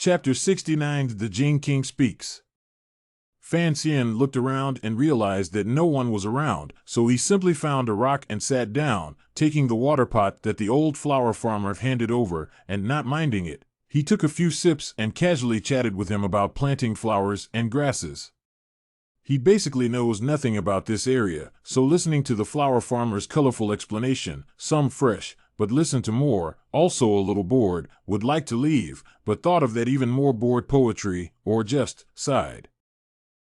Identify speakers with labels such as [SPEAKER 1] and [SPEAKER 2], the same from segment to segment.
[SPEAKER 1] Chapter 69 The Jing King Speaks. Fan Xian looked around and realized that no one was around, so he simply found a rock and sat down, taking the water pot that the old flower farmer handed over, and not minding it. He took a few sips and casually chatted with him about planting flowers and grasses. He basically knows nothing about this area, so listening to the flower farmer's colorful explanation, some fresh, but listened to more, also a little bored, would like to leave, but thought of that even more bored poetry, or just sighed.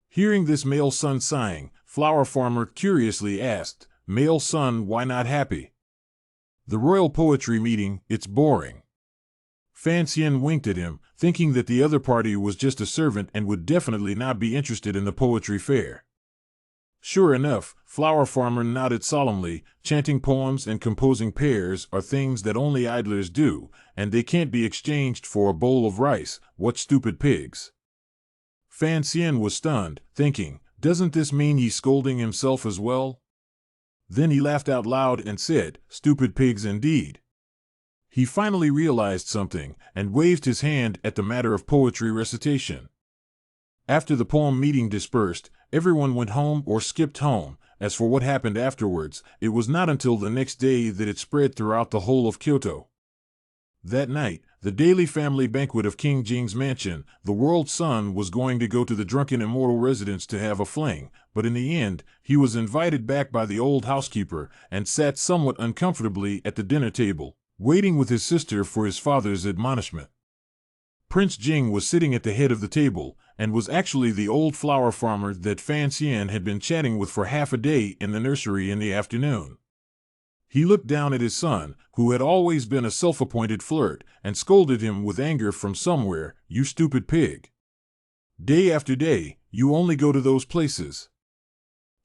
[SPEAKER 1] Hearing this male son sighing, flower farmer curiously asked, "Male son, why not happy? The royal poetry meeting, it's boring." Fan Xian winked at him, thinking that the other party was just a servant and would definitely not be interested in the poetry fair. Sure enough, flower farmer nodded solemnly, chanting poems and composing pairs are things that only idlers do, and they can't be exchanged for a bowl of rice. What stupid pigs. Fan Xian was stunned, thinking, doesn't this mean he's scolding himself as well? Then he laughed out loud and said, stupid pigs indeed. He finally realized something, and waved his hand at the matter of poetry recitation. After the poem meeting dispersed, everyone went home or skipped home. As for what happened afterwards, it was not until the next day that it spread throughout the whole of Kyoto. That night, the daily family banquet of King Jing's mansion, the world's son was going to go to the drunken immortal residence to have a fling, but in the end, he was invited back by the old housekeeper and sat somewhat uncomfortably at the dinner table, waiting with his sister for his father's admonishment. Prince Jing was sitting at the head of the table, and was actually the old flower farmer that Fan Xian had been chatting with for half a day in the nursery in the afternoon. He looked down at his son, who had always been a self-appointed flirt, and scolded him with anger from somewhere, "You stupid pig. Day after day, you only go to those places."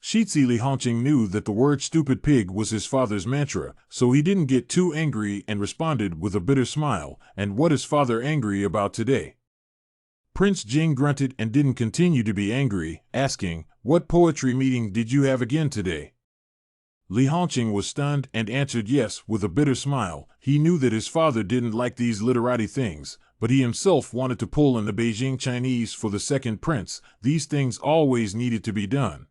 [SPEAKER 1] Shitsi Li Hongqing knew that the word stupid pig was his father's mantra, so he didn't get too angry and responded with a bitter smile, "And what is father angry about today?" Prince Jing grunted and didn't continue to be angry, asking, "What poetry meeting did you have again today?" Li Hongqing was stunned and answered yes with a bitter smile. He knew that his father didn't like these literati things, but he himself wanted to pull in the Beijing Chinese for the second prince. These things always needed to be done.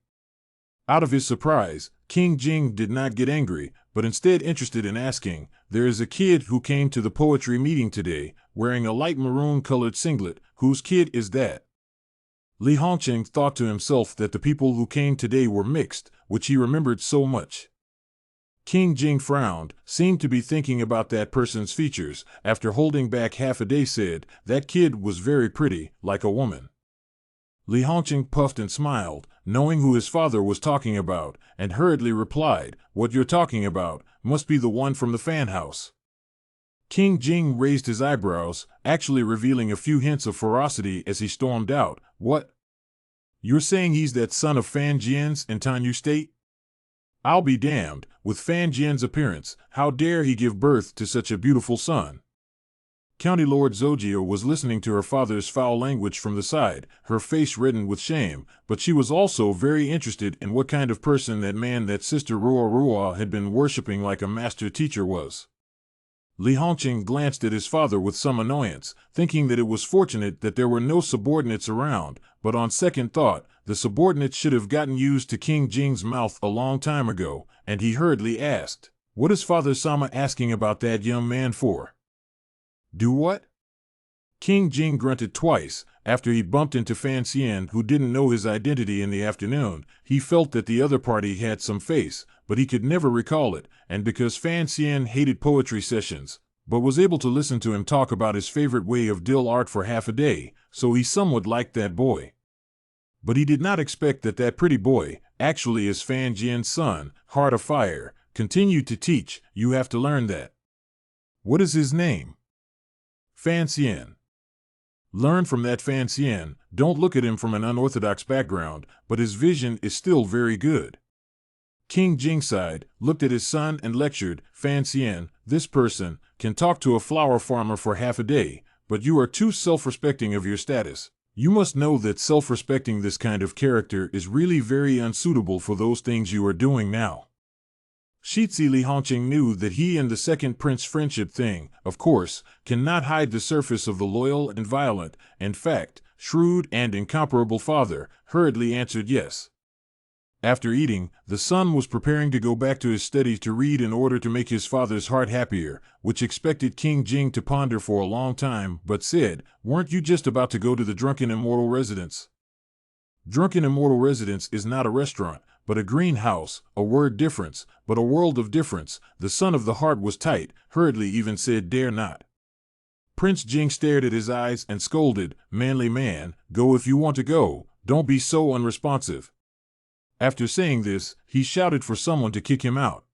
[SPEAKER 1] Out of his surprise, King Jing did not get angry, but instead interested in asking, "There is a kid who came to the poetry meeting today, wearing a light maroon-colored singlet. Whose kid is that?" Li Hongqing thought to himself that the people who came today were mixed, which he remembered so much. King Jing frowned, seemed to be thinking about that person's features, after holding back half a day said, "That kid was very pretty, like a woman." Li Hongqing puffed and smiled, knowing who his father was talking about, and hurriedly replied, "What you're talking about must be the one from the fan house." King Jing raised his eyebrows, actually revealing a few hints of ferocity as he stormed out, "What? You're saying he's that son of Fan Jian's in Tanyu State? I'll be damned, with Fan Jian's appearance, how dare he give birth to such a beautiful son?" County Lord Zojia was listening to her father's foul language from the side, her face reddened with shame, but she was also very interested in what kind of person that sister Ruo had been worshipping like a master teacher was. Li Hongqing glanced at his father with some annoyance, thinking that it was fortunate that there were no subordinates around, but on second thought, the subordinates should have gotten used to King Jing's mouth a long time ago, and he hurriedly asked, "What is Father Sama asking about that young man for?" "Do what?" King Jing grunted twice. After he bumped into Fan Xian, who didn't know his identity in the afternoon, he felt that the other party had some face, but he could never recall it, and because Fan Xian hated poetry sessions, but was able to listen to him talk about his favorite way of dill art for half a day, so he somewhat liked that boy. But he did not expect that that pretty boy, actually is Fan Jian's son, Heart of Fire, continued to teach, "You have to learn that." "What is his name?" "Fan Xian." "Learn from that Fan Xian. Don't look at him from an unorthodox background, but his vision is still very good." King Jing sighed, looked at his son and lectured, "Fan Xian, this person can talk to a flower farmer for half a day, but you are too self-respecting of your status. You must know that self-respecting this kind of character is really very unsuitable for those things you are doing now." Shitzi Li Hongqing knew that he and the second prince friendship thing, of course, cannot hide the surface of the loyal and violent, in fact, shrewd and incomparable father, hurriedly answered yes. After eating, the son was preparing to go back to his studies to read in order to make his father's heart happier, which expected King Jing to ponder for a long time, but said, "Weren't you just about to go to the Drunken Immortal Residence?" Drunken Immortal Residence is not a restaurant, but a greenhouse, a word difference, but a world of difference. The son of the heart was tight, hurriedly even said dare not. Prince Jing stared at his eyes and scolded, "Manly man, go if you want to go, don't be so unresponsive." After saying this, he shouted for someone to kick him out.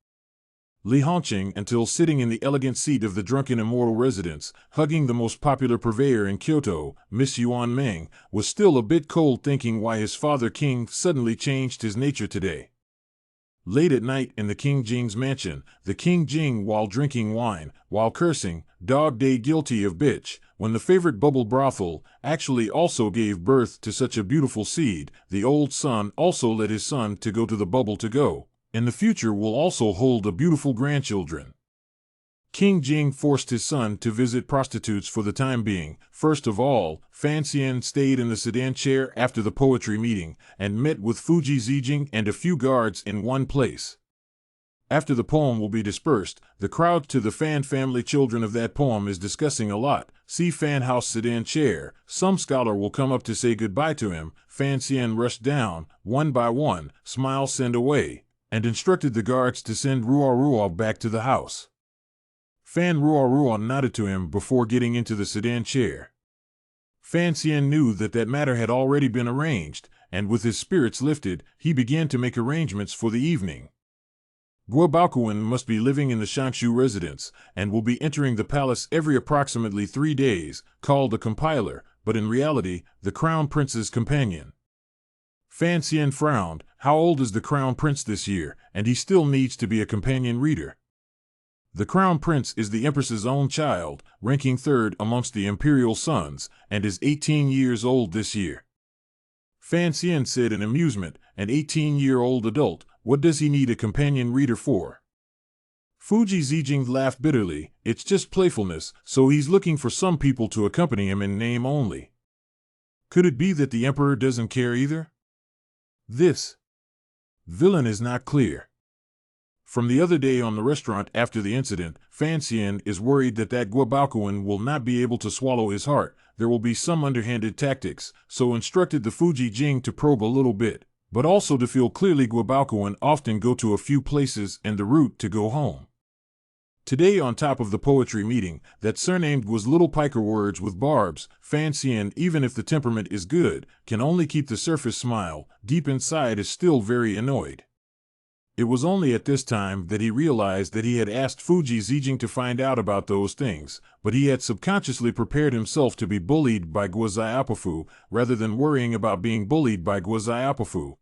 [SPEAKER 1] Li Hongqing, until sitting in the elegant seat of the Drunken Immortal Residence, hugging the most popular purveyor in Kyoto, Miss Yuan Meng, was still a bit cold, thinking why his father King suddenly changed his nature today. Late at night in the King Jing's mansion, the King Jing, while drinking wine, while cursing, dog day guilty of bitch, when the favorite bubble brothel actually also gave birth to such a beautiful seed, the old son also led his son to go to the bubble to go. In the future will also hold a beautiful grandchildren. King Jing forced his son to visit prostitutes for the time being. First of all, Fan Xian stayed in the sedan chair after the poetry meeting and met with Fuji Zijing and a few guards in one place. After the poem will be dispersed, the crowd to the Fan family children of that poem is discussing a lot. See Fan House sedan chair. Some scholar will come up to say goodbye to him. Fan Xian rushed down, one by one, smile send away, and instructed the guards to send Ruo Ruo back to the house. Fan Ruo Ruo nodded to him before getting into the sedan chair. Fan Xian knew that matter had already been arranged, and with his spirits lifted, he began to make arrangements for the evening. Guo Baokuan must be living in the Shangshu residence, and will be entering the palace every approximately 3 days, called a compiler, but in reality, the Crown Prince's companion. Fan Xian frowned. How old is the Crown Prince this year, and he still needs to be a companion reader? The Crown Prince is the Empress's own child, ranking 3rd amongst the imperial sons, and is 18 years old this year. Fan Xian said in amusement, an 18-year-old adult, what does he need a companion reader for? Fuji Zijing laughed bitterly, it's just playfulness, so he's looking for some people to accompany him in name only. Could it be that the Emperor doesn't care either? This villain is not clear. From the other day on the restaurant after the incident, Fan Xian is worried that Guo Baokuan will not be able to swallow his heart. There will be some underhanded tactics, so instructed the Fuji Jing to probe a little bit, but also to feel clearly Guo Baokuan often go to a few places and the route to go home. Today on top of the poetry meeting, that surnamed was Little Piker Words with Barbs. Fan Xian, even if the temperament is good, can only keep the surface smile, deep inside is still very annoyed. It was only at this time that he realized that he had asked Fuji Zijing to find out about those things, but he had subconsciously prepared himself to be bullied by Guo Xiaopafu, rather than worrying about being bullied by Guo Xiaopafu.